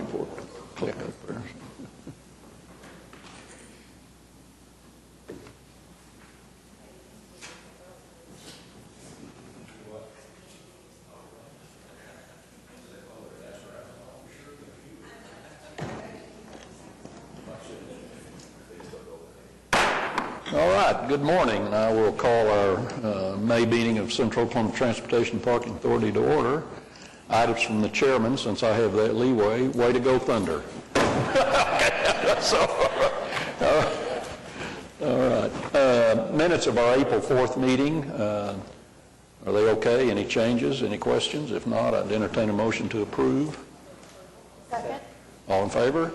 for it to click up there. All right, good morning. I will call our May meeting of Central Oklahoma Transportation Parking Authority to order. Items from the chairman, since I have that leeway. Way to go, Thunder. All right. Minutes of our April 4th meeting. Are they okay? Any changes? Any questions? If not, I'd entertain a motion to approve. Second. All in favor?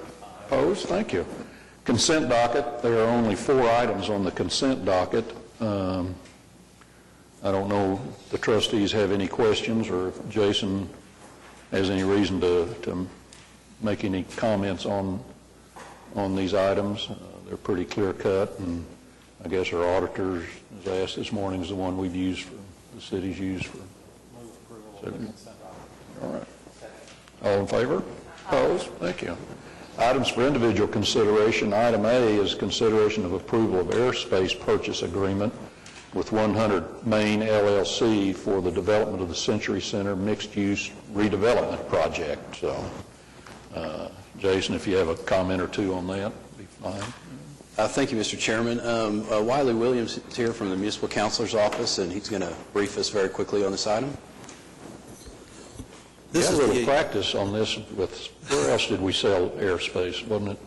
Opposed? Thank you. Consent docket. There are only 4 items on the consent docket. I don't know if the trustees have any questions or if Jason has any reason to make any comments on these items. They're pretty clear cut, and I guess our auditors, as I asked this morning, is the one we've used for, the city's used for. Move approval of the consent docket. All right. All in favor? Opposed? Thank you. Items for individual consideration. Item A is consideration of approval of airspace purchase agreement with 100 Main LLC for the development of the Century Center mixed-use redevelopment project. So, Jason, if you have a comment or two on that, be fine. Thank you, Mr. Chairman. Wiley Williams is here from the Municipal Counselor's Office, and he's going to brief us very quickly on this item. This is a little practice on this. Where else did we sell airspace, wasn't it?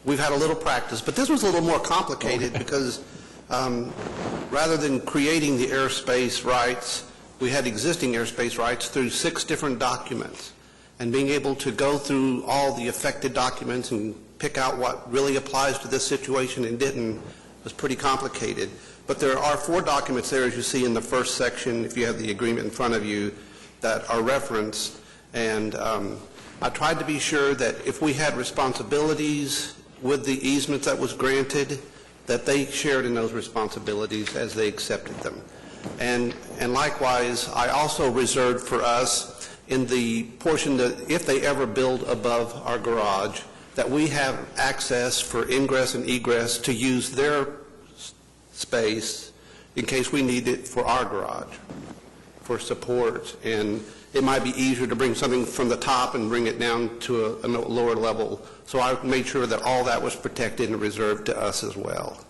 We've had a little practice, but this was a little more complicated because rather than creating the airspace rights, we had existing airspace rights through 6 different documents. And being able to go through all the affected documents and pick out what really applies to this situation and didn't was pretty complicated. But there are 4 documents there, as you see in the first section, if you have the agreement in front of you, that are referenced. And I tried to be sure that if we had responsibilities with the easements that was granted, that they shared in those responsibilities as they accepted them. And likewise, I also reserved for us in the portion that if they ever build above our garage, that we have access for ingress and egress to use their space in case we need it for our garage, for support. And it might be easier to bring something from the top and bring it down to a lower level. So I made sure that all that was protected and reserved to us as well.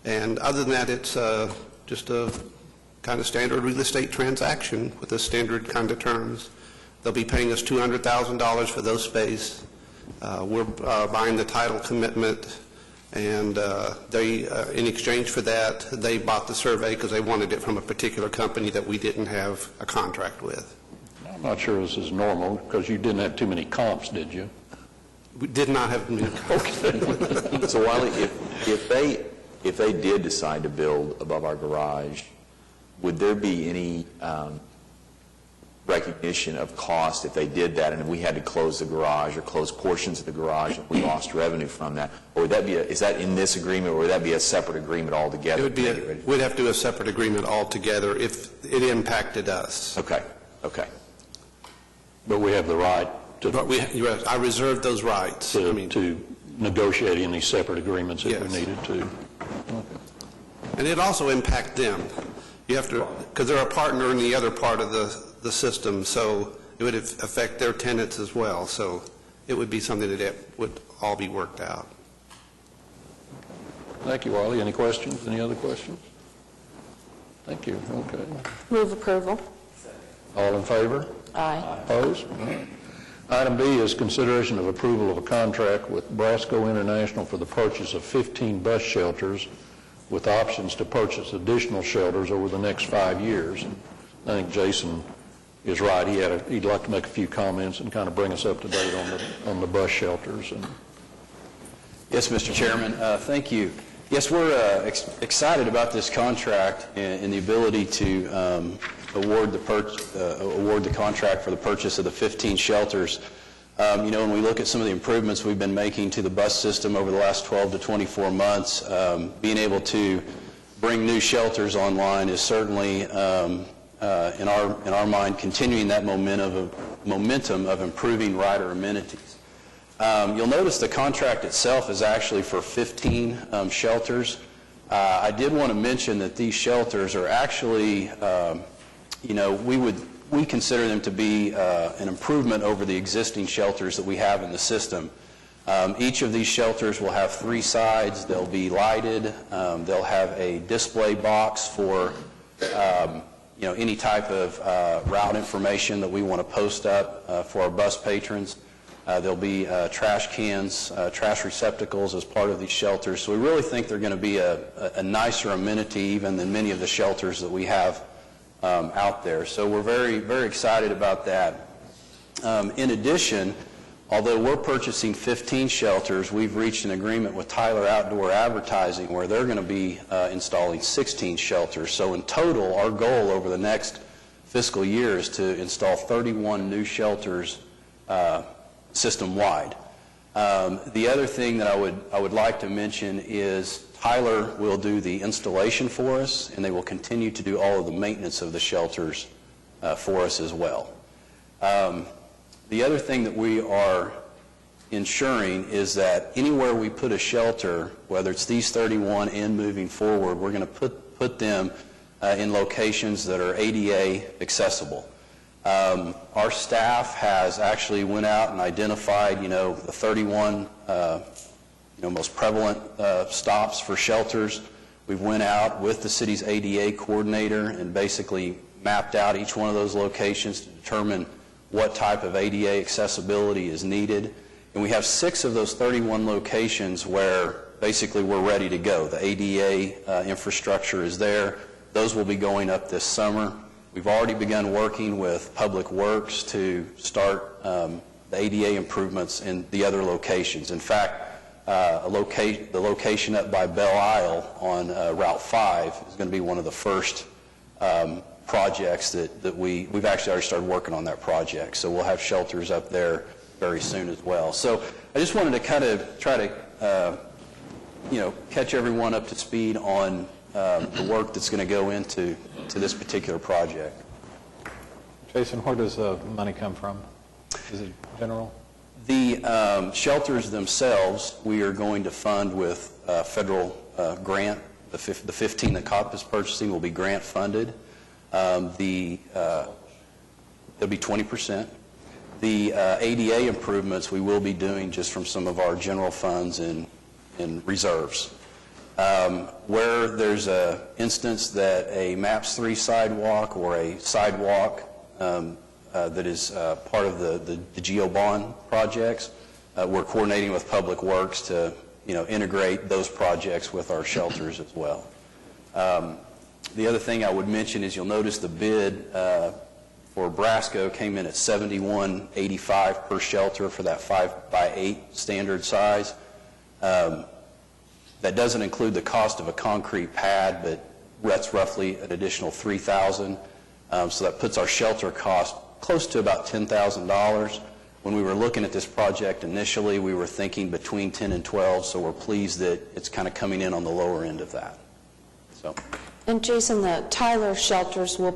And other than that, it's just a kind of standard real estate transaction with the standard kind of terms. They'll be paying us $200,000 for those space. We're buying the title commitment, and they, in exchange for that, they bought the survey because they wanted it from a particular company that we didn't have a contract with. I'm not sure this is normal because you didn't have too many comps, did you? We did not have many comps. Okay. So Wiley, if they did decide to build above our garage, would there be any recognition of cost if they did that, and if we had to close the garage or close portions of the garage and we lost revenue from that? Or would that be is that in this agreement, or would that be a separate agreement altogether? It would be we'd have to do a separate agreement altogether if it impacted us. Okay. Okay. But we have the right to. But I reserved those rights. To negotiate any separate agreements if yes. we needed to. Okay. And it also impact them. You have to, because they're a partner in the other part of the system, so it would affect their tenants as well. So it would be something that would all be worked out. Thank you, Wiley. Any questions? Any other questions? Thank you. Okay. Move approval. All in favor? Aye. Opposed? All right. Item B is consideration of approval of a contract with Brasco International for the purchase of 15 bus shelters with options to purchase additional shelters over the next 5 years. And I think Jason is right. He'd like to make a few comments and kind of bring us up to date on the bus shelters. And Yes, Mr. Chairman. Thank you. Yes, we're excited about this contract and the ability to award the contract for the purchase of the 15 shelters. When we look at some of the improvements we've been making to the bus system over the last 12 to 24 months, being able to bring new shelters online is certainly, in our mind, continuing that momentum of improving rider amenities. You'll notice the contract itself is actually for 15 shelters. I did want to mention that these shelters are actually, we consider them to be an improvement over the existing shelters that we have in the system. Each of these shelters will have 3 sides. They'll be lighted. They'll have a display box for any type of route information that we want to post up for our bus patrons. There'll be trash cans, trash receptacles as part of these shelters. So we really think they're going to be a nicer amenity even than many of the shelters that we have out there. So we're very, very excited about that. In addition, although we're purchasing 15 shelters, we've reached an agreement with Tyler Outdoor Advertising where they're going to be installing 16 shelters. So in total, our goal over the next fiscal year is to install 31 new shelters system-wide. The other thing that I would like to mention is Tyler will do the installation for us, and they will continue to do all of the maintenance of the shelters for us as well. The other thing that we are ensuring is that anywhere we put a shelter, whether it's these 31 and moving forward, we're going to put them in locations that are ADA accessible. Our staff has actually went out and identified, the 31 most prevalent stops for shelters. We've went out with the city's ADA coordinator and basically mapped out each one of those locations to determine what type of ADA accessibility is needed. And we have 6 of those 31 locations where basically we're ready to go. The ADA infrastructure is there. Those will be going up this summer. We've already begun working with Public Works to start the ADA improvements in the other locations. In fact, the location up by Belle Isle on Route 5 is going to be one of the first projects that we've actually already started working on that project. So we'll have shelters up there very soon as well. So I just wanted to kind of try to, catch everyone up to speed on the work that's going to go into this particular project. Jason, where does the money come from? Is it general? The shelters themselves, we are going to fund with federal grant. The 15 that Cotpa is purchasing will be grant funded. There'll be 20%. The ADA improvements we will be doing just from some of our general funds and reserves. Where there's an instance that a MAPS 3 sidewalk or a sidewalk that is part of the GEO bond projects, we're coordinating with Public Works to integrate those projects with our shelters as well. The other thing I would mention is you'll notice the bid for Brasco came in at $71.85 per shelter for that 5x8 standard size. That doesn't include the cost of a concrete pad, but that's roughly an additional $3,000. So that puts our shelter cost close to about $10,000. When we were looking at this project initially, we were thinking between 10 and 12, so we're pleased that it's kind of coming in on the lower end of that. So. And Jason, the Tyler shelters will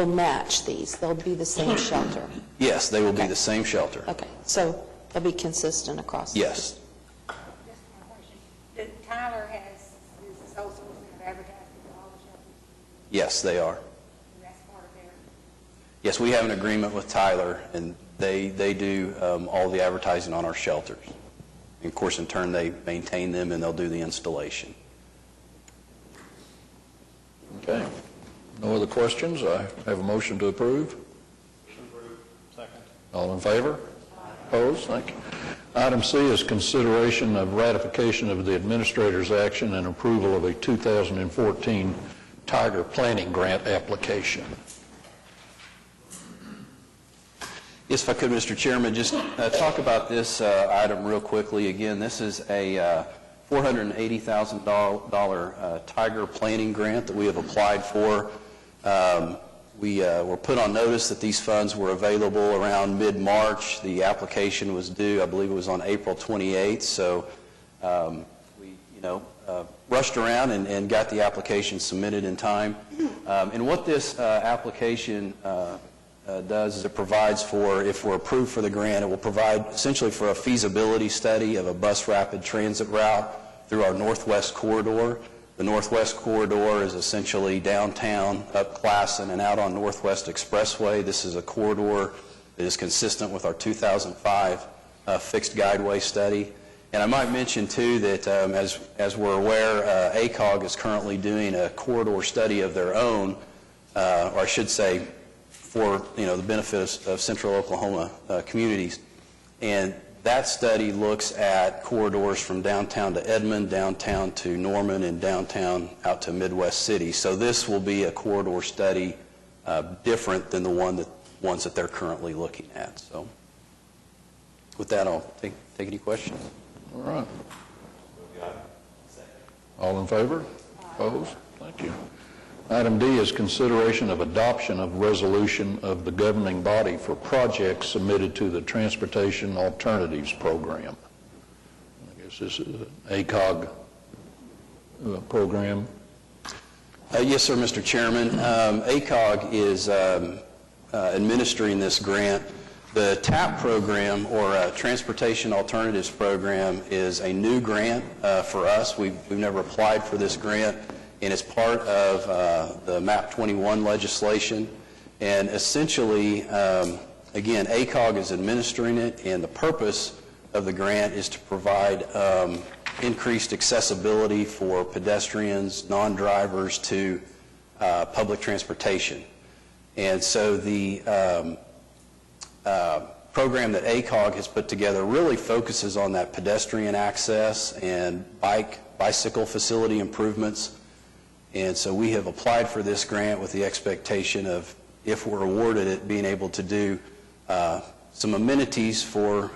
match these. They'll be the same shelter. Yes, they will be Okay. the same shelter. Okay, so they'll be consistent across the Yes. system. Just one question. Tyler is the sole source of advertising for all the shelters? Yes, they are. That's part of their... Yes, we have an agreement with Tyler, and they do all the advertising on our shelters. And of course, in turn, they maintain them and they'll do the installation. Okay. No other questions? I have a motion to approve. Second. All in favor? Opposed? Thank you. Item C is consideration of ratification of the administrator's action and approval of a 2014 Tiger Planning Grant application. Yes, if I could, Mr. Chairman, just talk about this item real quickly. Again, this is a $480,000 Tiger Planning Grant that we have applied for. We were put on notice that these funds were available around mid-March. The application was due, I believe it was on April 28th, so we rushed around and got the application submitted in time. And what this application does is it provides for, if we're approved for the grant, it will provide essentially for a feasibility study of a bus rapid transit route through our Northwest Corridor. The Northwest Corridor is essentially downtown, up Classen, and out on Northwest Expressway. This is a corridor that is consistent with our 2005 fixed guideway study. And I might mention, too, that as we're aware, ACOG is currently doing a corridor study of their own, or I should say, for the benefit of central Oklahoma communities. And that study looks at corridors from downtown to Edmond, downtown to Norman, and downtown out to Midwest City. So this will be a corridor study different than the ones that they're currently looking at. So with that, I'll take any questions. All right. All in favor? Opposed? Thank you. Item D is consideration of adoption of resolution of the governing body for projects submitted to the Transportation Alternatives Program. I guess this is an ACOG program. Yes, sir, Mr. Chairman. ACOG is administering this grant. The TAP program, or Transportation Alternatives Program, is a new grant for us. We've never applied for this grant, and it's part of the MAP 21 legislation. And essentially, again, ACOG is administering it, and the purpose of the grant is to provide increased accessibility for pedestrians, non-drivers to public transportation. And so the program that ACOG has put together really focuses on that pedestrian access and bicycle facility improvements. And so we have applied for this grant with the expectation of, if we're awarded it, being able to do some amenities for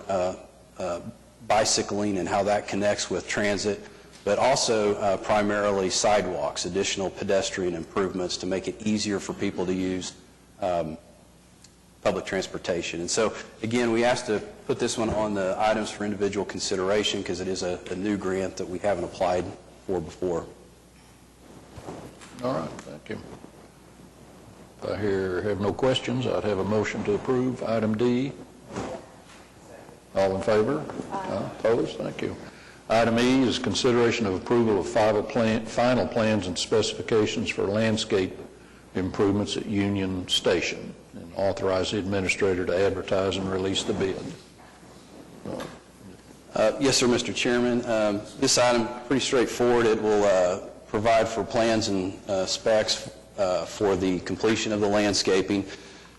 bicycling and how that connects with transit, but also primarily sidewalks, additional pedestrian improvements to make it easier for people to use public transportation. And so, again, we asked to put this one on the items for individual consideration because it is a new grant that we haven't applied for before. All right, thank you. If I have no questions, I'd have a motion to approve item D. All in favor? Opposed? Thank you. Item E is consideration of approval of final plans and specifications for landscape improvements at Union Station, and authorize the administrator to advertise and release the bid. Yes, sir, Mr. Chairman. This item, pretty straightforward. It will provide for plans and specs for the completion of the landscaping.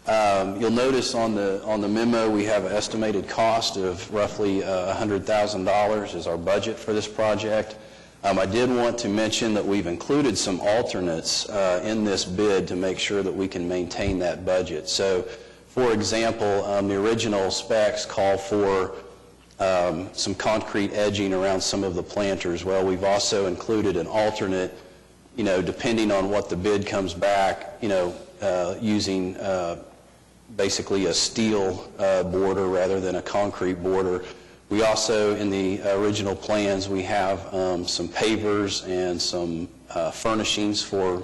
You'll notice on the memo we have an estimated cost of roughly $100,000 as our budget for this project. I did want to mention that we've included some alternates in this bid to make sure that we can maintain that budget. So, for example, the original specs call for some concrete edging around some of the planters. Well, we've also included an alternate, depending on what the bid comes back, using basically a steel border rather than a concrete border. We also, in the original plans, we have some pavers and some furnishings for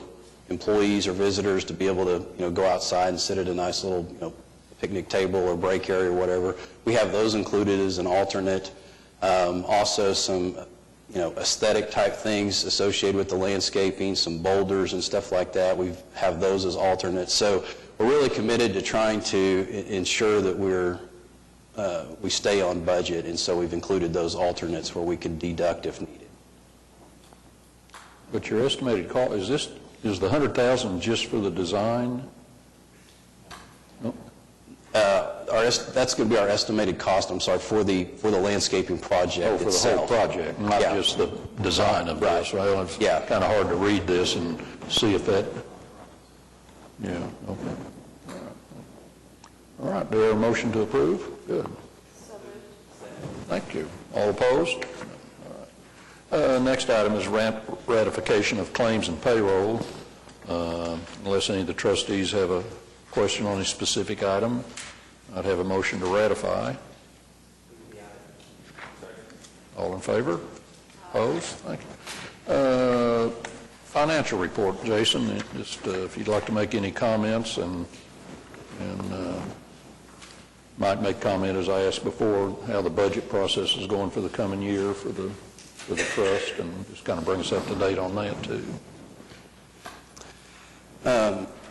employees or visitors to be able to, go outside and sit at a nice little, picnic table or break area or whatever. We have those included as an alternate. Also some, aesthetic type things associated with the landscaping, some boulders and stuff like that. We have those as alternates. So we're really committed to trying to ensure that we stay on budget, and so we've included those alternates where we can deduct if needed. But your estimated cost, is the $100,000 just for the design? No? That's going to be our estimated cost, for the landscaping project for itself. the whole project, not just the design of this. Right. Well, it's kind of hard to read this and see if that, okay. All right, do we have a motion to approve? Good. Thank you. All opposed? All right. Next item is ratification of claims and payroll. Unless any of the trustees have a question on a specific item, I'd have a motion to ratify. All in favor? Opposed? Thank you. Financial report, Jason, just if you'd like to make any comments, and And might make comment, as I asked before, how the budget process is going for the coming year for the trust, and just kind of bring us up to date on that, too.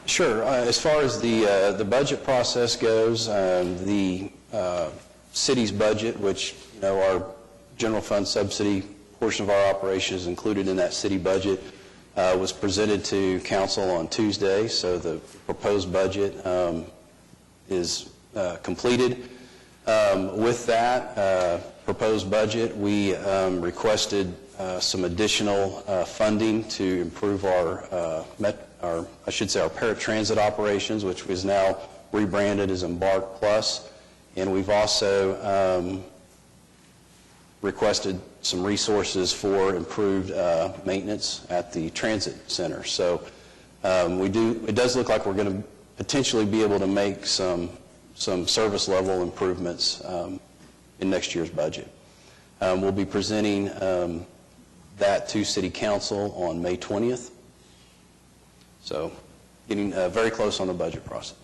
Sure. As far as the budget process goes, the city's budget, which, our general fund subsidy portion of our operation is included in that city budget, was presented to council on Tuesday, so the proposed budget is completed. With that proposed budget, we requested some additional funding to improve our paratransit operations, which was now rebranded as Embark Plus, and we've also requested some resources for improved maintenance at the transit center. So it does look like we're going to potentially be able to make some service level improvements in next year's budget. We'll be presenting that to City Council on May 20th. So getting very close on the budget process.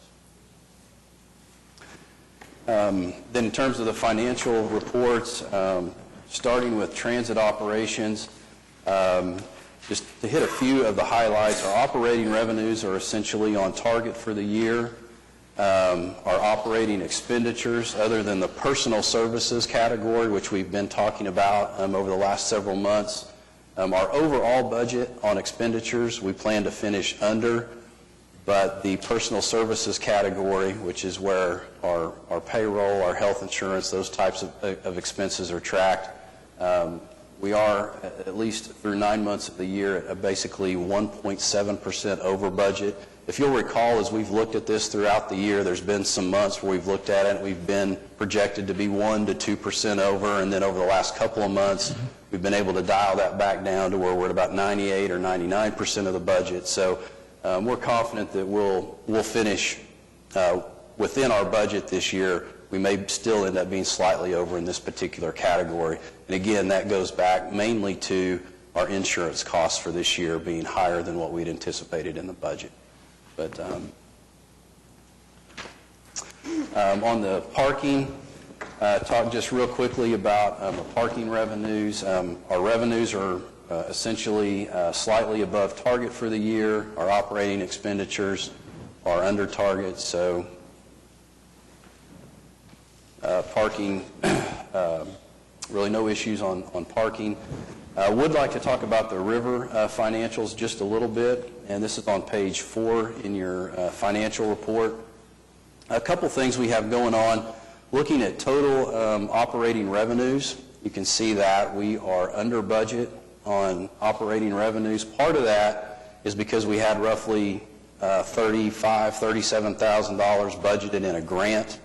Then in terms of the financial reports, starting with transit operations, just to hit a few of the highlights, our operating revenues are essentially on target for the year. Our operating expenditures, other than the personal services category, which we've been talking about over the last several months, our overall budget on expenditures we plan to finish under, but the personal services category, which is where our payroll, our health insurance, those types of expenses are tracked, we are, at least through 9 months of the year, at basically 1.7% over budget. If you'll recall, as we've looked at this throughout the year, there's been some months where we've looked at it and we've been projected to be 1 to 2% over, and then over the last couple of months, we've been able to dial that back down to where we're at about 98 or 99% of the budget. So we're confident that we'll finish within our budget this year. We may still end up being slightly over in this particular category. And again, that goes back mainly to our insurance costs for this year being higher than what we'd anticipated in the budget. But on the parking, talk just real quickly about the parking revenues. Our revenues are essentially slightly above target for the year. Our operating expenditures are under target, so parking, really no issues on parking. Would like to talk about the river financials just a little bit, and this is on page 4 in your financial report. A couple things we have going on. Looking at total operating revenues, you can see that we are under budget on operating revenues. Part of that is because we had roughly $37,000 budgeted in a grant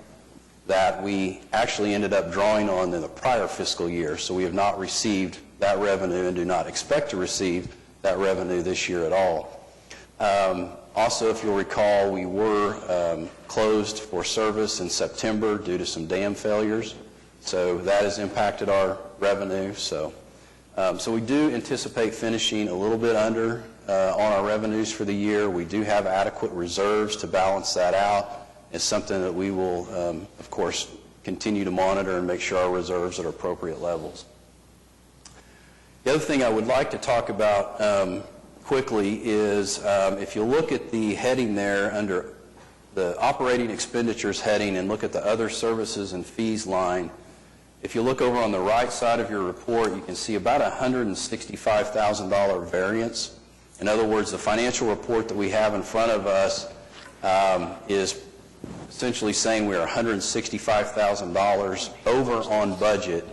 that we actually ended up drawing on in the prior fiscal year. So we have not received that revenue and do not expect to receive that revenue this year at all. Also, if you'll recall, we were closed for service in September due to some dam failures. So that has impacted our revenue. So we do anticipate finishing a little bit under on our revenues for the year. We do have adequate reserves to balance that out. It's something that we will, of course, continue to monitor and make sure our reserves are at appropriate levels. The other thing I would like to talk about quickly is if you look at the heading there under the operating expenditures heading and look at the other services and fees line, if you look over on the right side of your report, you can see about a $165,000 variance. In other words, the financial report that we have in front of us is essentially saying we are $165,000 over on budget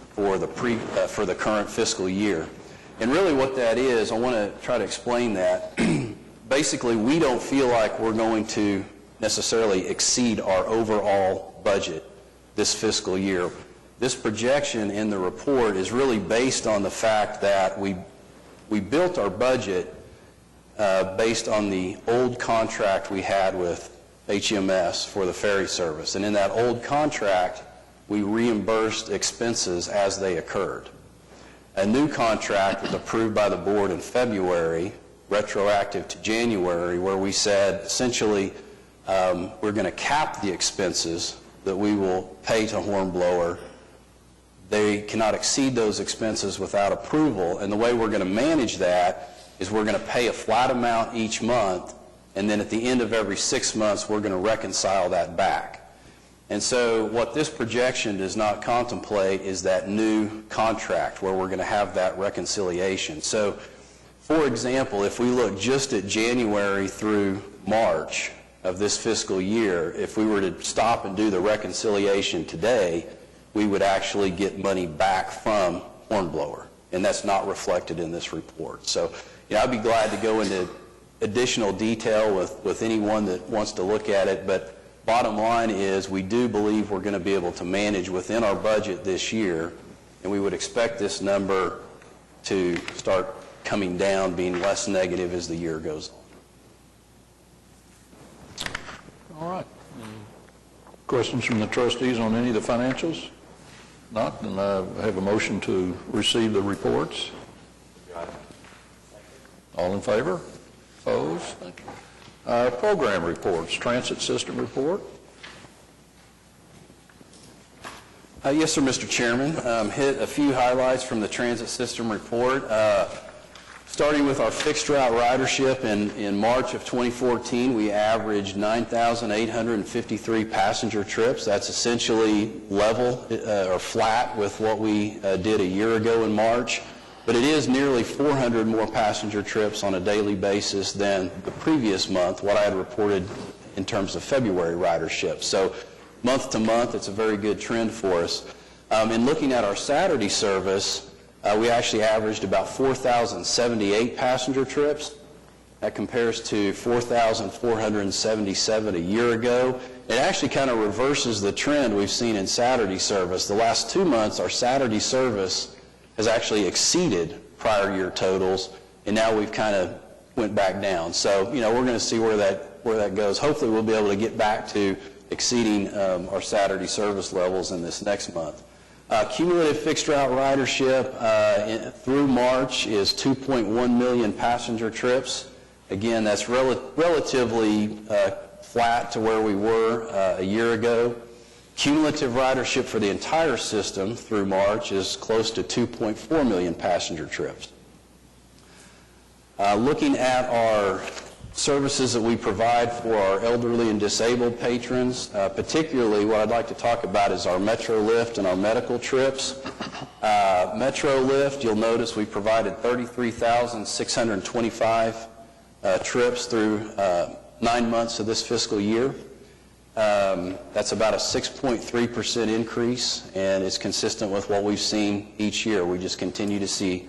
for the current fiscal year. And really what that is, I want to try to explain that. Basically, we don't feel like we're going to necessarily exceed our overall budget this fiscal year. This projection in the report is really based on the fact that we built our budget based on the old contract we had with HMS for the ferry service. And in that old contract, we reimbursed expenses as they occurred. A new contract was approved by the board in February, retroactive to January, where we said essentially we're going to cap the expenses that we will pay to Hornblower. They cannot exceed those expenses without approval, and the way we're going to manage that is we're going to pay a flat amount each month, and then at the end of every 6 months, we're going to reconcile that back. And so what this projection does not contemplate is that new contract where we're going to have that reconciliation. So, for example, if we look just at January through March of this fiscal year, if we were to stop and do the reconciliation today, we would actually get money back from Hornblower, and that's not reflected in this report. So, I'd be glad to go into additional detail with anyone that wants to look at it, but bottom line is we do believe we're going to be able to manage within our budget this year, and we would expect this number to start coming down, being less negative as the year goes on. All right. Questions from the trustees on any of the financials? Not, then I have a motion to receive the reports. All in favor? Opposed? Thank you. Program reports, transit system report. Yes, sir, Mr. Chairman. Hit a few highlights from the transit system report. Starting with our fixed route ridership in March of 2014, we averaged 9,853 passenger trips. That's essentially level or flat with what we did a year ago in March. But it is nearly 400 more passenger trips on a daily basis than the previous month, what I had reported in terms of February ridership. So month to month, it's a very good trend for us. In looking at our Saturday service, we actually averaged about 4,078 passenger trips. That compares to 4,477 a year ago. It actually kind of reverses the trend we've seen in Saturday service. The last 2 months, our Saturday service has actually exceeded prior year totals, and now we've kind of went back down. So, we're going to see where that goes. Hopefully we'll be able to get back to exceeding our Saturday service levels in this next month. Cumulative fixed route ridership through March is 2.1 million passenger trips. Again, that's relatively flat to where we were a year ago. Cumulative ridership for the entire system through March is close to 2.4 million passenger trips. Looking at our services that we provide for our elderly and disabled patrons, particularly what I'd like to talk about is our Metro Lift and our medical trips. Metro Lift, you'll notice we provided 33,625 trips through 9 months of this fiscal year. That's about a 6.3% increase, and it's consistent with what we've seen each year. We just continue to see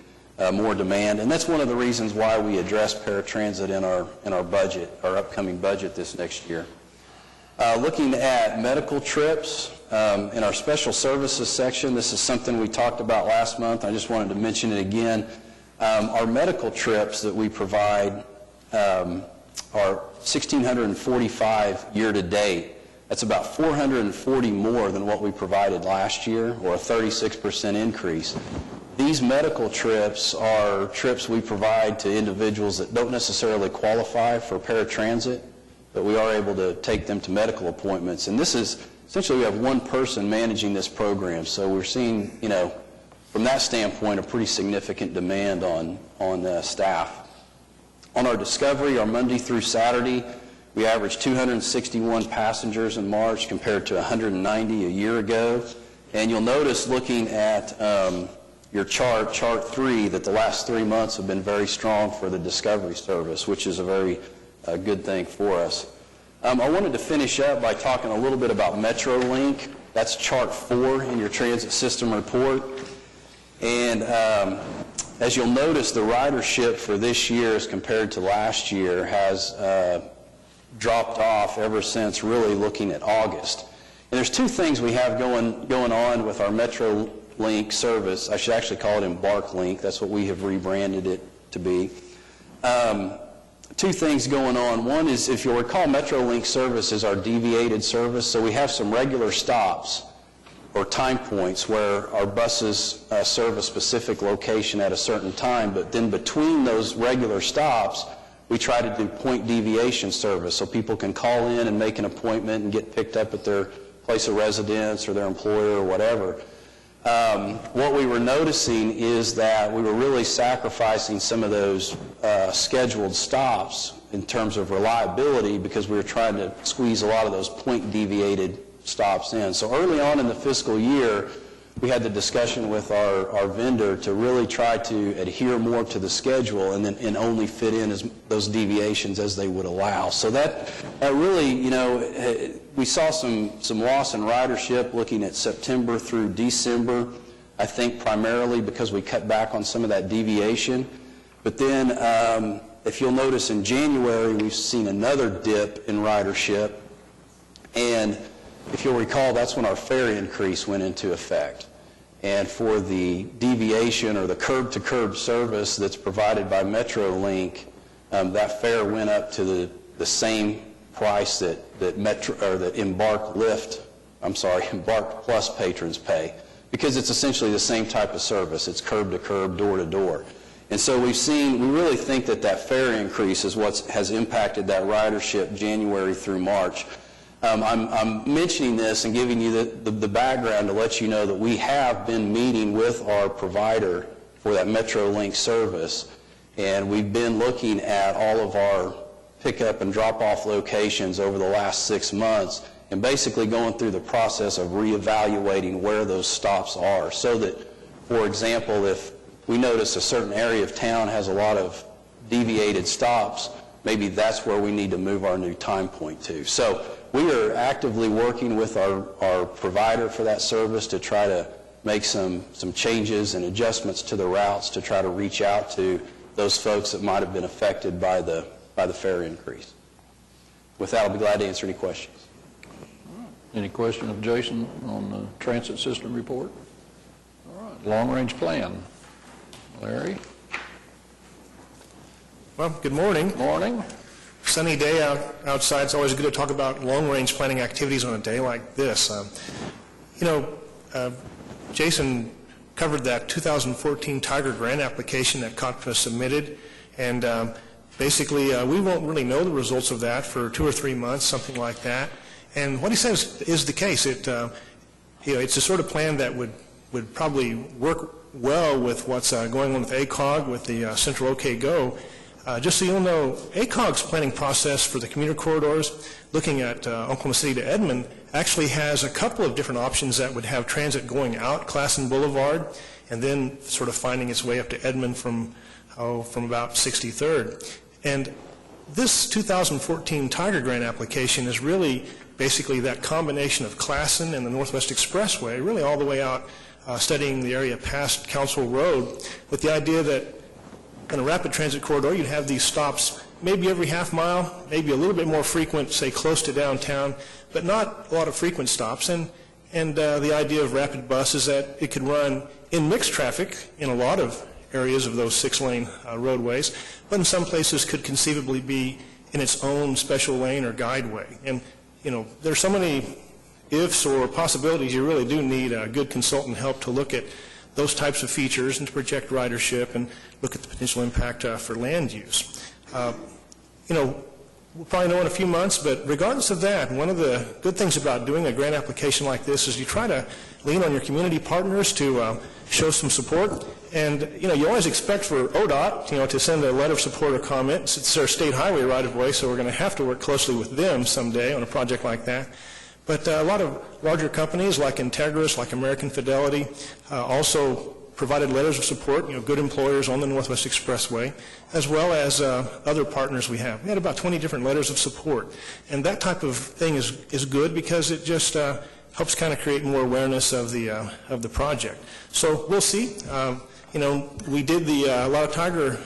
more demand, and that's one of the reasons why we address paratransit in our budget, our upcoming budget this next year. Looking at medical trips, in our special services section, this is something we talked about last month. I just wanted to mention it again. Our medical trips that we provide are 1,645 year-to-date. That's about 440 more than what we provided last year, or a 36% increase. These medical trips are trips we provide to individuals that don't necessarily qualify for paratransit, but we are able to take them to medical appointments. And this is, essentially we have one person managing this program, so we're seeing, from that standpoint, a pretty significant demand on staff. On our Discovery, our Monday through Saturday, we averaged 261 passengers in March compared to 190 a year ago. And you'll notice looking at your chart 3, that the last 3 months have been very strong for the Discovery service, which is a very good thing for us. I wanted to finish up by talking a little bit about MetroLink. That's chart 4 in your transit system report. And as you'll notice, the ridership for this year as compared to last year has dropped off ever since really looking at August. And there's 2 things we have going on with our MetroLink service. I should actually call it Embark Link. That's what we have rebranded it to be. 2 things going on. One is, if you'll recall, MetroLink service is our deviated service, so we have some regular stops or time points where our buses serve a specific location at a certain time, but then between those regular stops, we try to do point deviation service, so people can call in and make an appointment and get picked up at their place of residence or their employer or whatever. What we were noticing is that we were really sacrificing some of those scheduled stops in terms of reliability because we were trying to squeeze a lot of those point-deviated stops in. So early on in the fiscal year, we had the discussion with our vendor to really try to adhere more to the schedule and only fit in those deviations as they would allow. So that really, we saw some loss in ridership looking at September through December, I think primarily because we cut back on some of that deviation. But then, if you'll notice in January, we've seen another dip in ridership. And if you'll recall, that's when our fare increase went into effect. And for the deviation or the curb-to-curb service that's provided by MetroLink, that fare went up to the same price that Embark Plus patrons pay, because it's essentially the same type of service. It's curb-to-curb, door-to-door. And so we really think that fare increase is what has impacted that ridership January through March. I'm mentioning this and giving you the background to let you know that we have been meeting with our provider for that MetroLink service, and we've been looking at all of our pickup and drop-off locations over the last 6 months and basically going through the process of reevaluating where those stops are, so that, for example, if we notice a certain area of town has a lot of deviated stops, maybe that's where we need to move our new time point to. So we are actively working with our provider for that service to try to make some changes and adjustments to the routes to try to reach out to those folks that might have been affected by the fare increase. With that, I'll be glad to answer any questions. Any question of Jason on the transit system report? All right, long-range plan. Larry? Well, good morning. Morning. Sunny day outside. It's always good to talk about long-range planning activities on a day like this. Jason covered that 2014 Tiger Grant application that Cotpa submitted, and basically we won't really know the results of that for 2 or 3 months, something like that. And what he says is the case. It's a sort of plan that would probably work well with what's going on with ACOG, with the Central OK Go. Just so you'll know, ACOG's planning process for the commuter corridors, looking at Oklahoma City to Edmond, actually has a couple of different options that would have transit going out Classen Boulevard and then sort of finding its way up to Edmond from about 63rd. And this 2014 Tiger Grant application is really basically that combination of Classen and the Northwest Expressway, really all the way out studying the area past Council Road, with the idea that in a rapid transit corridor, you'd have these stops maybe every half mile, maybe a little bit more frequent, say close to downtown, but not a lot of frequent stops. And the idea of rapid bus is that it could run in mixed traffic in a lot of areas of those 6-lane roadways, but in some places could conceivably be in its own special lane or guideway. And, there's so many ifs or possibilities. You really do need good consultant help to look at those types of features and to project ridership and look at the potential impact for land use. We'll probably know in a few months, but regardless of that, one of the good things about doing a grant application like this is you try to lean on your community partners to show some support. And, you always expect for ODOT, to send a letter of support or comment. It's their state highway right-of-way, so we're going to have to work closely with them someday on a project like that. But a lot of larger companies like Integris, like American Fidelity, also provided letters of support, good employers on the Northwest Expressway, as well as other partners we have. We had about 20 different letters of support. And that type of thing is good because it just helps kind of create more awareness of the project. So we'll see. We did a lot of Tiger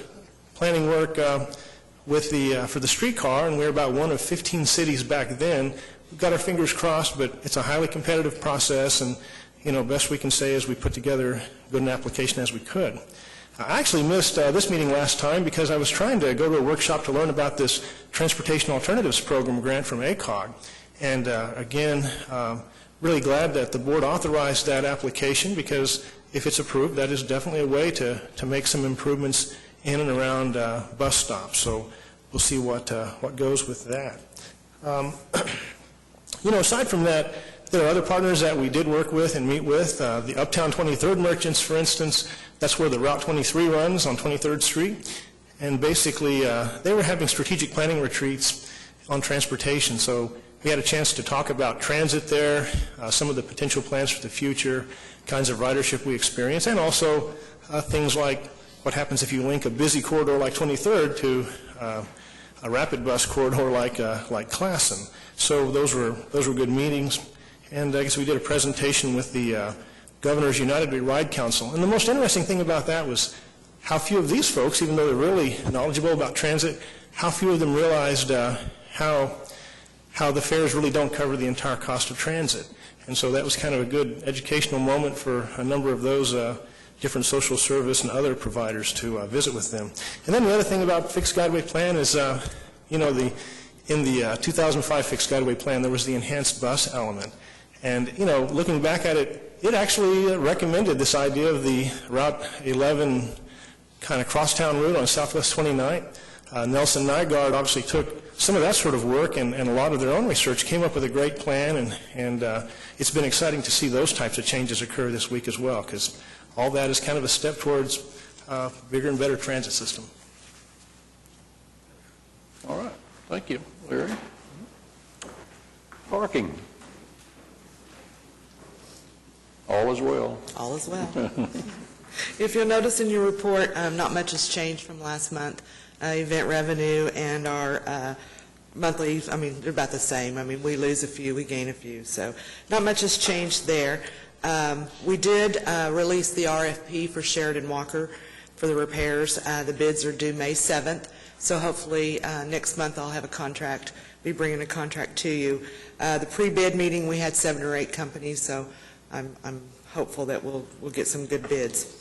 planning work for the streetcar, and we were about one of 15 cities back then. We've got our fingers crossed, but it's a highly competitive process, and best we can say is we put together as good an application as we could. I actually missed this meeting last time because I was trying to go to a workshop to learn about this Transportation Alternatives Program grant from ACOG. And again, really glad that the board authorized that application, because if it's approved, that is definitely a way to make some improvements in and around bus stops. So we'll see what goes with that. Aside from that, there are other partners that we did work with and meet with. The Uptown 23rd merchants, for instance, that's where the Route 23 runs on 23rd Street. And basically, they were having strategic planning retreats on transportation. So we had a chance to talk about transit there, some of the potential plans for the future, kinds of ridership we experience, and also things like what happens if you link a busy corridor like 23rd to a rapid bus corridor like Classen. So those were good meetings. And I guess we did a presentation with the Governor's United We Ride Council. And the most interesting thing about that was how few of these folks, even though they're really knowledgeable about transit, how few of them realized how the fares really don't cover the entire cost of transit. And so that was kind of a good educational moment for a number of those different social service and other providers to visit with them. And then the other thing about Fixed Guideway Plan is, in the 2005 Fixed Guideway Plan, there was the enhanced bus element. And, looking back at it, it actually recommended this idea of the Route 11 kind of crosstown route on Southwest 29th. Nelson Nygaard obviously took some of that sort of work and a lot of their own research, came up with a great plan, and it's been exciting to see those types of changes occur this week as well, because all that is kind of a step towards bigger and better transit system. All right, thank you. Larry? Parking. All is well. All is well. If you'll notice in your report, not much has changed from last month. Event revenue and our monthly, they're about the same. We lose a few, we gain a few, so not much has changed there. We did release the RFP for Sheridan Walker for the repairs. The bids are due May 7th, so hopefully next month I'll have a contract, be bringing a contract to you. The pre-bid meeting, we had 7 or 8 companies, so I'm hopeful that we'll get some good bids.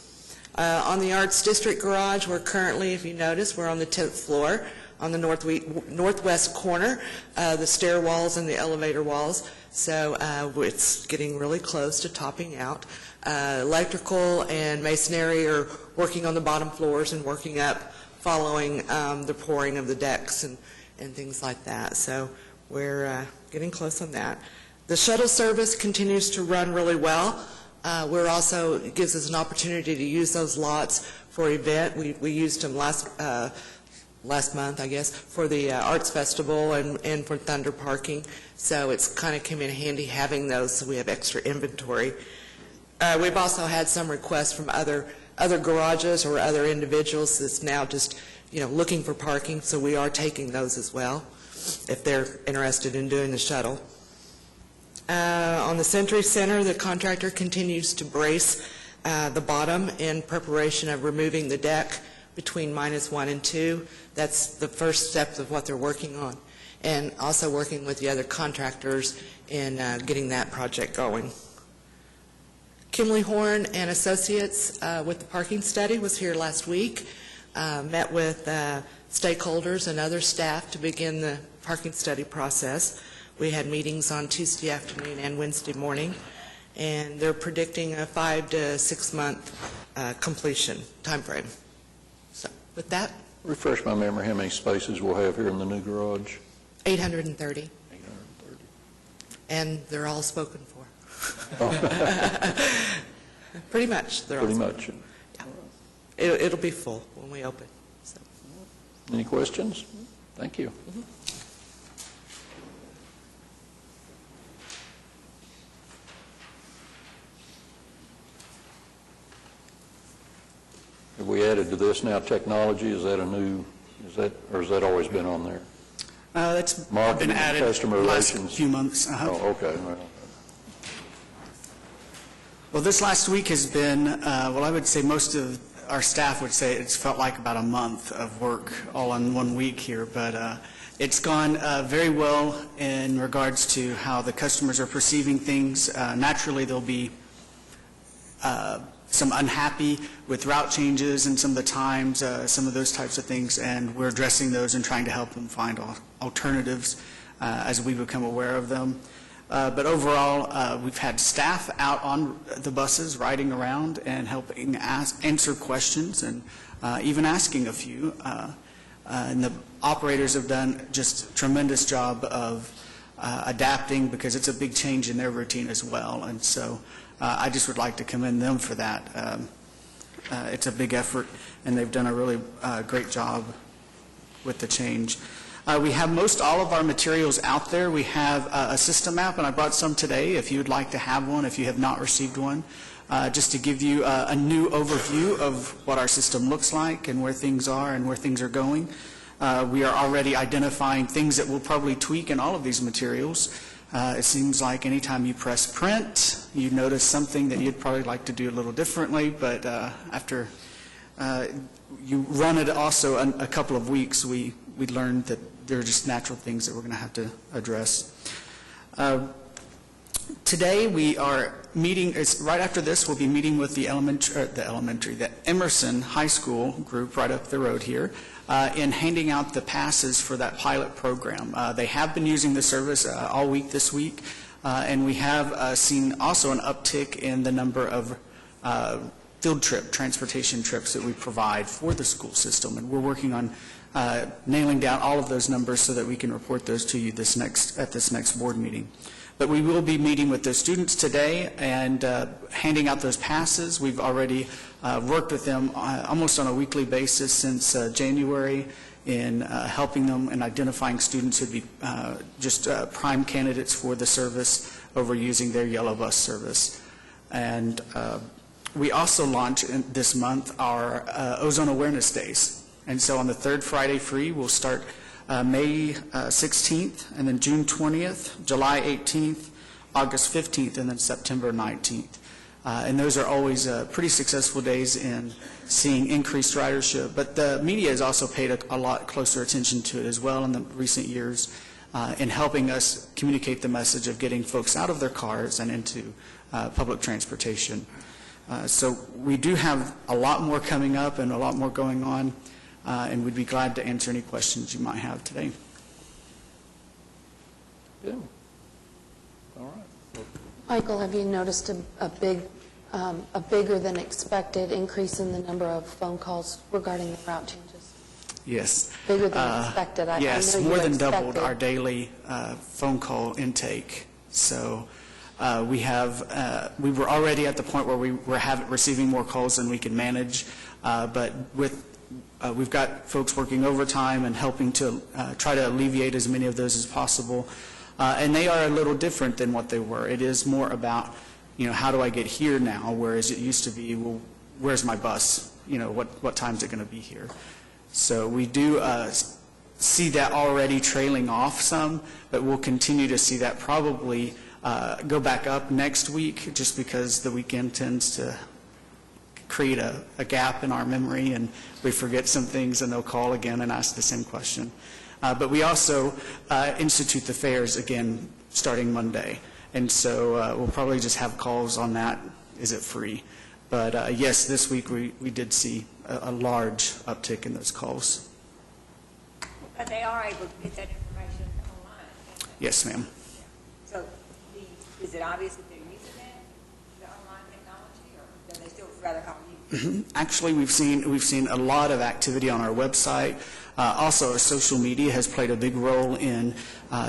On the Arts District Garage, we're currently, if you notice, we're on the 10th floor on the northwest corner, the stair walls and the elevator walls, so it's getting really close to topping out. Electrical and masonry are working on the bottom floors and working up following the pouring of the decks and things like that, so we're getting close on that. The shuttle service continues to run really well. It gives us an opportunity to use those lots for event. We used them last month, I guess, for the Arts Festival and for Thunder Parking. So it's kind of came in handy having those so we have extra inventory. We've also had some requests from other garages or other individuals that's now just, looking for parking. So we are taking those as well if they're interested in doing the shuttle. On the Century Center, the contractor continues to brace the bottom in preparation of removing the deck between -1 and 2. That's the first step of what they're working on, and also working with the other contractors in getting that project going. Kimley Horn and Associates with the parking study was here last week, met with stakeholders and other staff to begin the parking study process. We had meetings on Tuesday afternoon and Wednesday morning, and they're predicting a 5 to 6 month completion time frame. So with that, Refresh my memory, how many spaces we'll have here in the new garage? 830, 830. and they're all spoken for. Oh. Pretty much. They're Pretty all much. spoken for. Yeah. It'll be full when we open. So. Any questions? Thank you. Mm-hmm. Have we added to this now technology? Or has that always been on there? That's Marketing, been added customer the last relations. few months. Oh, okay. Well, this last week has been, I would say most of our staff would say it's felt like about a month of work all in 1 week here, but it's gone very well in regards to how the customers are perceiving things. Naturally, there'll be some unhappy with route changes and some of the times, some of those types of things, and we're addressing those and trying to help them find alternatives as we become aware of them. But overall, we've had staff out on the buses riding around and helping answer questions and even asking a few. And the operators have done just a tremendous job of adapting, because it's a big change in their routine as well. And so I just would like to commend them for that. It's a big effort, and they've done a really great job with the change. We have most all of our materials out there. We have a system map, and I brought some today if you would like to have one, if you have not received one, just to give you a new overview of what our system looks like and where things are and where things are going. We are already identifying things that we'll probably tweak in all of these materials. It seems like anytime you press print, you notice something that you'd probably like to do a little differently, but after you run it also a couple of weeks, we learned that there are just natural things that we're going to have to address. Today we are meeting, right after this, we'll be meeting with the Emerson High School group right up the road here in handing out the passes for that pilot program. They have been using the service all week this week, and we have seen also an uptick in the number of field trip, transportation trips that we provide for the school system, and we're working on nailing down all of those numbers so that we can report those to you at this next board meeting. But we will be meeting with those students today and handing out those passes. We've already worked with them almost on a weekly basis since January in helping them and identifying students who'd be just prime candidates for the service over using their yellow bus service. And we also launched this month our Ozone Awareness Days. And so on the third Friday free, we'll start May 16th, and then June 20th, July 18th, August 15th, and then September 19th. And those are always pretty successful days in seeing increased ridership. But the media has also paid a lot closer attention to it as well in the recent years in helping us communicate the message of getting folks out of their cars and into public transportation. So we do have a lot more coming up and a lot more going on. And we'd be glad to answer any questions you might have today. Yeah. All right. Michael, have you noticed a bigger than expected increase in the number of phone calls regarding the route changes? Yes. Bigger than expected. Yes, I know you more than expected. doubled our daily phone call intake. So we were already at the point where we were receiving more calls than we could manage, but we've got folks working overtime and helping to try to alleviate as many of those as possible. And they are a little different than what they were. It is more about, how do I get here now, whereas it used to be, well, where's my bus? What time is it going to be here? So we do see that already trailing off some, but we'll continue to see that probably go back up next week, just because the weekend tends to create a gap in our memory, and we forget some things, and they'll call again and ask the same question. But we also institute the fares again starting Monday, and so we'll probably just have calls on that. Is it free? But yes, this week we did see a large uptick in those calls. But they are able to get that information online. Yes, ma'am. So is it obvious that they're using that, the online technology, or do they still rather call you? Actually, we've seen a lot of activity on our website. Also, our social media has played a big role in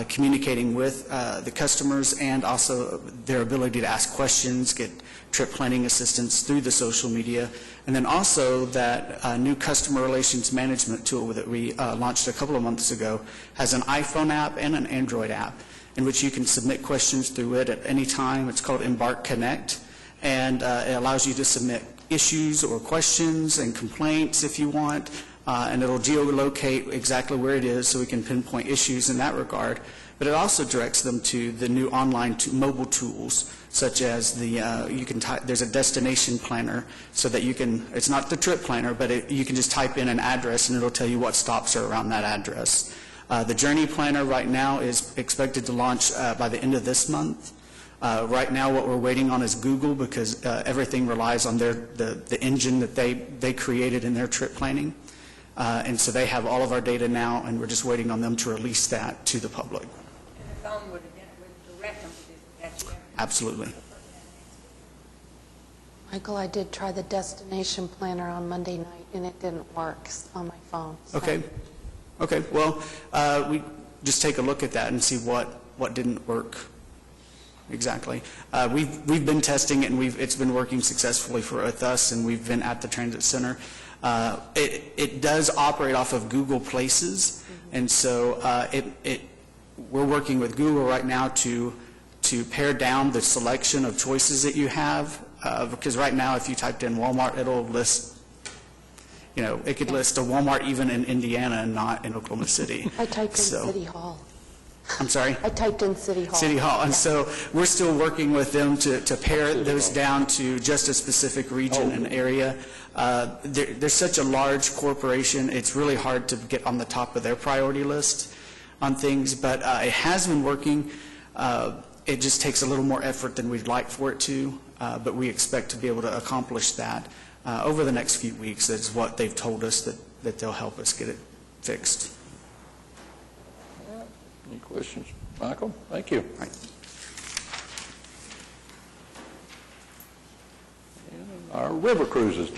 communicating with the customers, and also their ability to ask questions, get trip planning assistance through the social media. And then also that new customer relations management tool that we launched a couple of months ago has an iPhone app and an Android app in which you can submit questions through it at any time. It's called Embark Connect, and it allows you to submit issues or questions and complaints if you want, and it'll geolocate exactly where it is so we can pinpoint issues in that regard. But it also directs them to the new online mobile tools, such as there's a destination planner, so that you can, it's not the trip planner, but you can just type in an address and it'll tell you what stops are around that address. The journey planner right now is expected to launch by the end of this month. Right now what we're waiting on is Google, because everything relies on the engine that they created in their trip planning. And so they have all of our data now, and we're just waiting on them to release that to the public. And the phone would direct them to this. Absolutely. Michael, I did try the destination planner on Monday night, and it didn't work on my phone. So Okay. Okay, well, we just take a look at that and see what didn't work exactly. We've been testing it, and it's been working successfully with us, and we've been at the transit center. It does operate off of Google Places, and so we're working with Google right now to pare down the selection of choices that you have, because right now if you typed in Walmart, it'll list, it could list a Walmart even in Indiana and not in Oklahoma City. I typed in City Hall. I'm sorry? I typed in City Hall. City Hall, and so we're still working with them to pare those down to just a specific region and area. They're such a large corporation, it's really hard to get on the top of their priority list on things, but it has been working. It just takes a little more effort than we'd like for it to, but we expect to be able to accomplish that over the next few weeks. That's what they've told us, that they'll help us get it fixed. Any questions? Michael, thank you. Right. And our river cruises.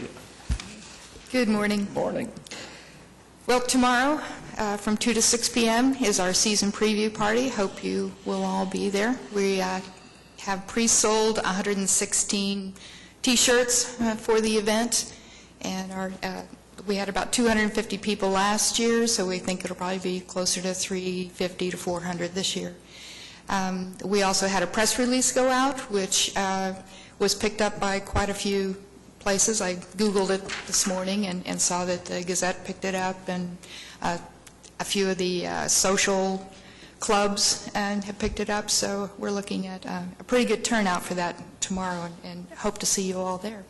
Good morning. Morning. Well, tomorrow from 2 to 6 p.m. is our season preview party. Hope you will all be there. We have pre-sold 116 T-shirts for the event, and we had about 250 people last year, so we think it'll probably be closer to 350 to 400 this year. We also had a press release go out, which was picked up by quite a few places. I Googled it this morning and saw that the Gazette picked it up, and a few of the social clubs have picked it up, so we're looking at a pretty good turnout for that tomorrow, and hope to see you all there.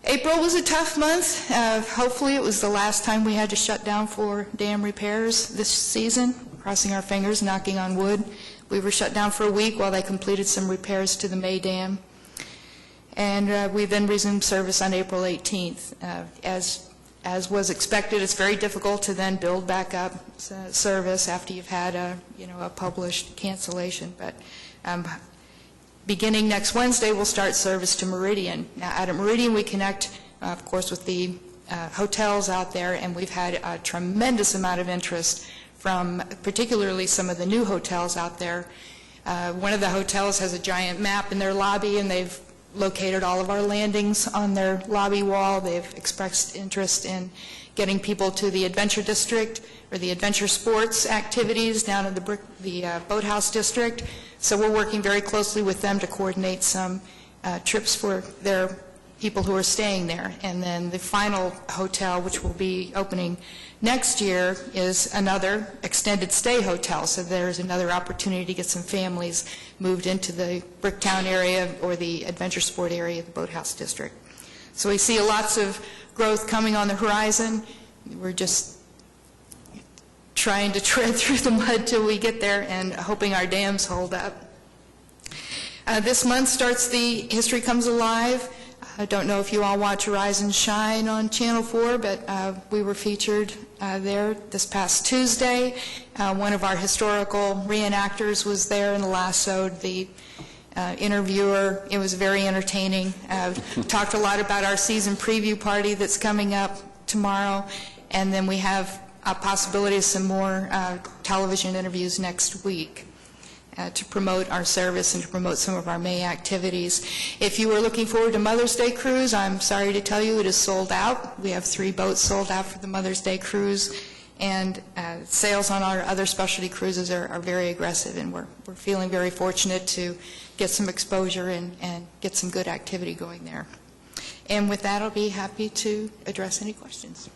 April was a tough month. Hopefully it was the last time we had to shut down for dam repairs this season. Crossing our fingers, knocking on wood. We were shut down for a week while they completed some repairs to the May Dam. And we then resumed service on April 18th. As was expected, it's very difficult to then build back up service after you've had a published cancellation. But beginning next Wednesday, we'll start service to Meridian. Now, out at Meridian, we connect, of course, with the hotels out there, and we've had a tremendous amount of interest from particularly some of the new hotels out there. One of the hotels has a giant map in their lobby, and they've located all of our landings on their lobby wall. They've expressed interest in getting people to the Adventure District or the Adventure Sports activities down in the Boathouse District. So we're working very closely with them to coordinate some trips for their people who are staying there. And then the final hotel, which will be opening next year, is another extended stay hotel. So there's another opportunity to get some families moved into the Bricktown area or the Adventure Sport area of the Boathouse District. So we see lots of growth coming on the horizon. We're just trying to tread through the mud till we get there and hoping our dams hold up. This month starts the History Comes Alive. I don't know if you all watch Rise and Shine on Channel 4, but we were featured there this past Tuesday. One of our historical reenactors was there and lassoed the interviewer. It was very entertaining. Talked a lot about our season preview party that's coming up tomorrow, and then we have a possibility of some more television interviews next week to promote our service and to promote some of our May activities. If you were looking forward to Mother's Day Cruise, I'm sorry to tell you it is sold out. We have 3 boats sold out for the Mother's Day Cruise, and sales on our other specialty cruises are very aggressive, and we're feeling very fortunate to get some exposure and get some good activity going there. And with that, I'll be happy to address any questions.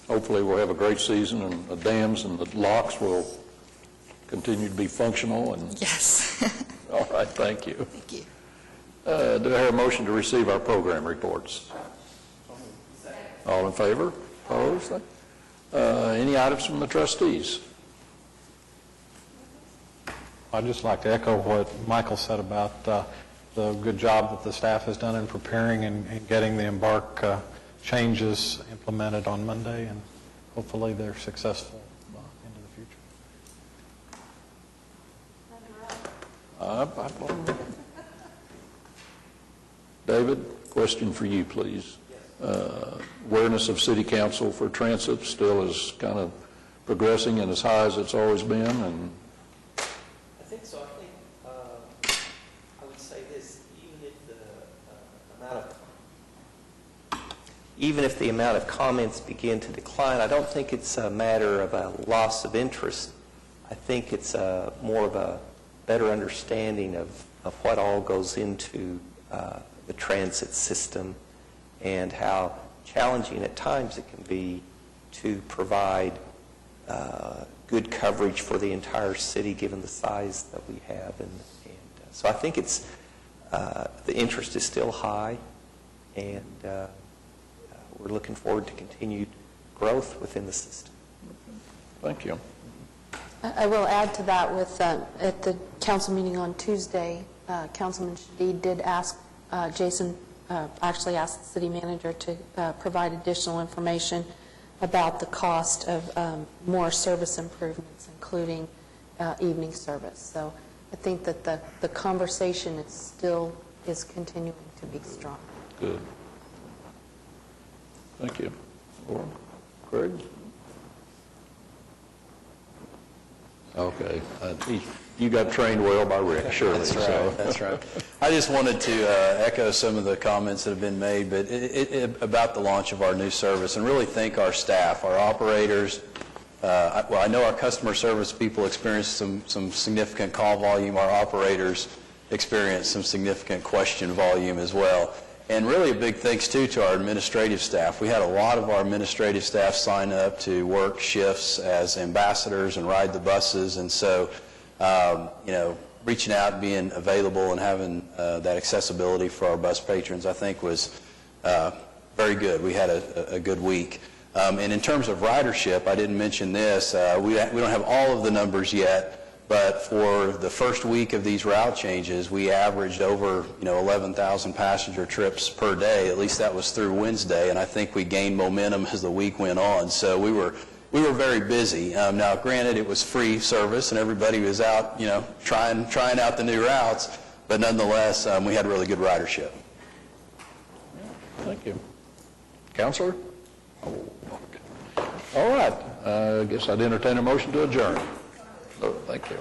Hopefully we'll have a great season, and the dams and the locks will continue to be functional. And Yes. all right, thank you. Thank you. Do I hear a motion to receive our program reports? All in favor? Opposed? Any items from the trustees? I'd just like to echo what Michael said about the good job that the staff has done in preparing and getting the Embark changes implemented on Monday, and hopefully they're successful into the future. David, question for you, please. awareness of city council for transit still is kind of progressing and as high as it's always been, and I think so. I think I would say this: even if the amount of comments begin to decline, I don't think it's a matter of a loss of interest. I think it's more of a better understanding of what all goes into the transit system and how challenging at times it can be to provide good coverage for the entire city given the size that we have. And so I think it's the interest is still high, and we're looking forward to continued growth within the system. thank you. I will add to that with, at the council meeting on Tuesday, Councilman Shadid did ask, Jason actually asked the city manager to provide additional information about the cost of more service improvements, including evening service. So I think that the conversation is continuing to be strong. Good. Thank you. Laura? Craig? Okay. You got trained well by Rick, surely. That's right, so. that's right. I just wanted to echo some of the comments that have been made, but about the launch of our new service, and really thank our staff, our operators. Well, I know our customer service people experienced some significant call volume. Our operators experienced some significant question volume as well. And really a big thanks, too, to our administrative staff. We had a lot of our administrative staff sign up to work shifts as ambassadors and ride the buses. And so, reaching out, being available, and having that accessibility for our bus patrons, I think was very good. We had a good week. And in terms of ridership, I didn't mention this. We don't have all of the numbers yet, but for the first week of these route changes, we averaged over 11,000 passenger trips per day. At least that was through Wednesday, and I think we gained momentum as the week went on. So we were very busy. Now, granted, it was free service, and everybody was out, trying out the new routes, but nonetheless, we had really good ridership. Thank you. Counselor? Oh, okay. All right. I guess I'd entertain a motion to adjourn. Oh, thank you.